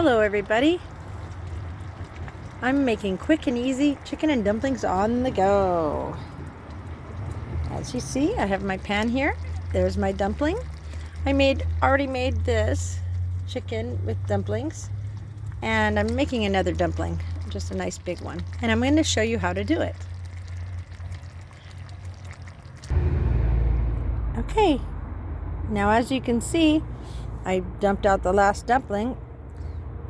Hello everybody. I'm making quick and easy chicken and dumplings on the go. As you see, I have my pan here. There's my dumpling. I already made this chicken with dumplings, and I'm making another dumpling, just a nice big one. And I'm going to show you how to do it. Okay, now as you can see, I dumped out the last dumpling,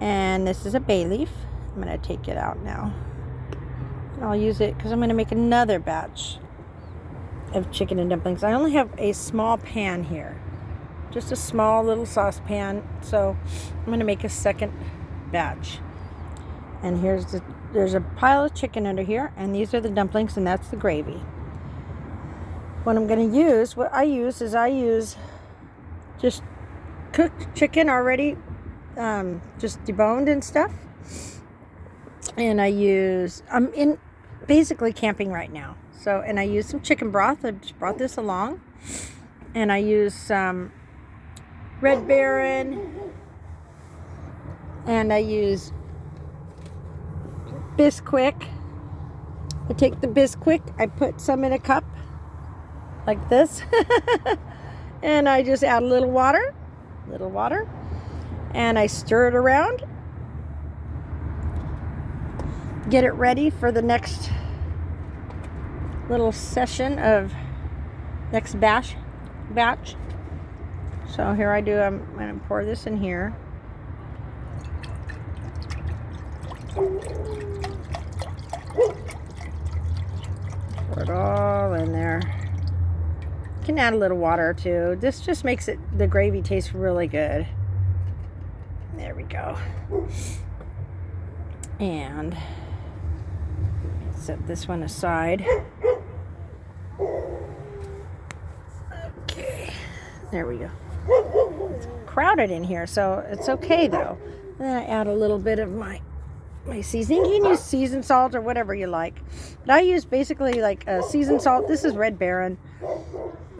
and this is a bay leaf. I'm going to take it out now, and I'll use it because I'm going to make another batch of chicken and dumplings. I only have a small pan here, just a small little saucepan, so I'm going to make a second batch. And there's a pile of chicken under here, and these are the dumplings, and that's the gravy. What I use just cooked chicken already, just deboned and stuff. And I'm in basically camping right now. And I use some chicken broth. I just brought this along. And I use some Red Baron. And I use Bisquick. I take the Bisquick, I put some in a cup like this. And I just add a little water. And I stir it around. Get it ready for the next little session of next batch. So here I'm going to pour this in here. Pour it all in there. You can add a little water too. This just makes the gravy taste really good. There we go. And set this one aside. Okay, there we go. It's crowded in here, so it's okay though. Then I add a little bit of my seasoning. You can use seasoned salt or whatever you like, but I use basically like a seasoned salt. This is Red Baron.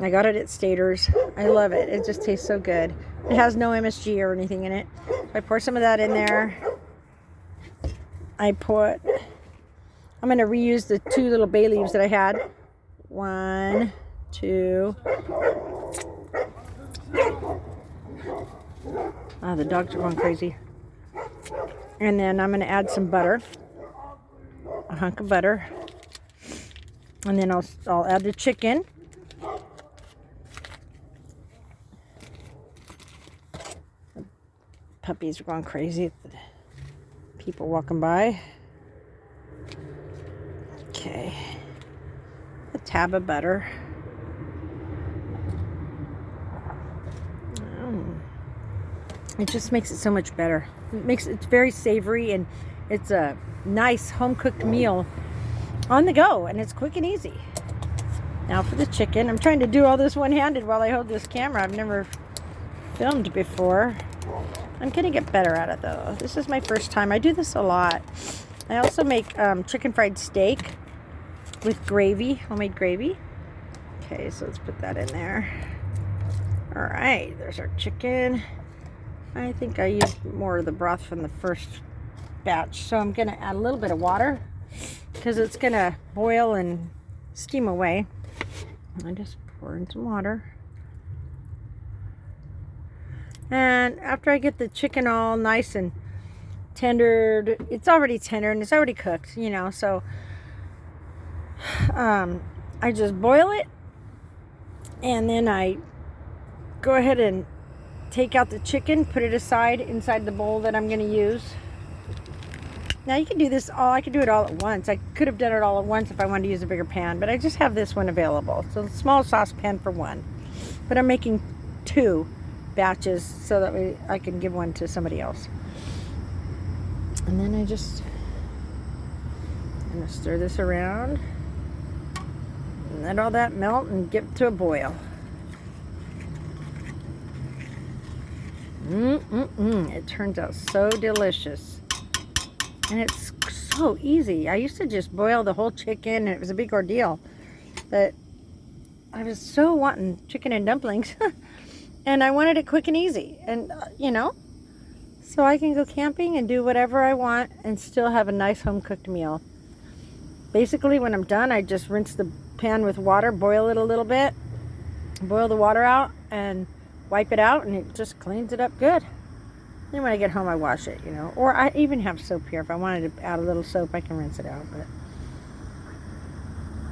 I got it at Stater's. I love it. It just tastes so good. It has no MSG or anything in it. So I pour some of that in there. I'm going to reuse the 2 little bay leaves that I had. 1, 2. Oh, the dogs are going crazy. And then I'm going to add some butter. A hunk of butter. And then I'll add the chicken. The puppies are going crazy. People walking by. Okay, a tab of butter. It just makes it so much better. It's very savory, and it's a nice home-cooked meal on the go, and it's quick and easy. Now for the chicken, I'm trying to do all this one-handed while I hold this camera. I've never filmed before. I'm gonna get better at it though. This is my first time. I do this a lot. I also make chicken fried steak with gravy, homemade gravy. Okay, so let's put that in there. All right, there's our chicken. I think I used more of the broth from the first batch, so I'm gonna add a little bit of water because it's gonna boil and steam away. I just pour in some water. And after I get the chicken all nice and tendered, it's already tender and it's already cooked, so I just boil it, and then I go ahead and take out the chicken, put it aside inside the bowl that I'm going to use. Now you can do this I could do it all at once. I could have done it all at once if I wanted to use a bigger pan, but I just have this one available. So a small saucepan for one, but I'm making 2 batches so that I can give one to somebody else. And then I'm gonna stir this around and let all that melt and get to a boil. It turns out so delicious, and it's so easy. I used to just boil the whole chicken, and it was a big ordeal, but I was so wanting chicken and dumplings and I wanted it quick and easy, and So I can go camping and do whatever I want and still have a nice home-cooked meal. Basically, when I'm done, I just rinse the pan with water, boil it a little bit, boil the water out, and wipe it out, and it just cleans it up good. Then when I get home, I wash it, Or I even have soap here. If I wanted to add a little soap, I can rinse it out. But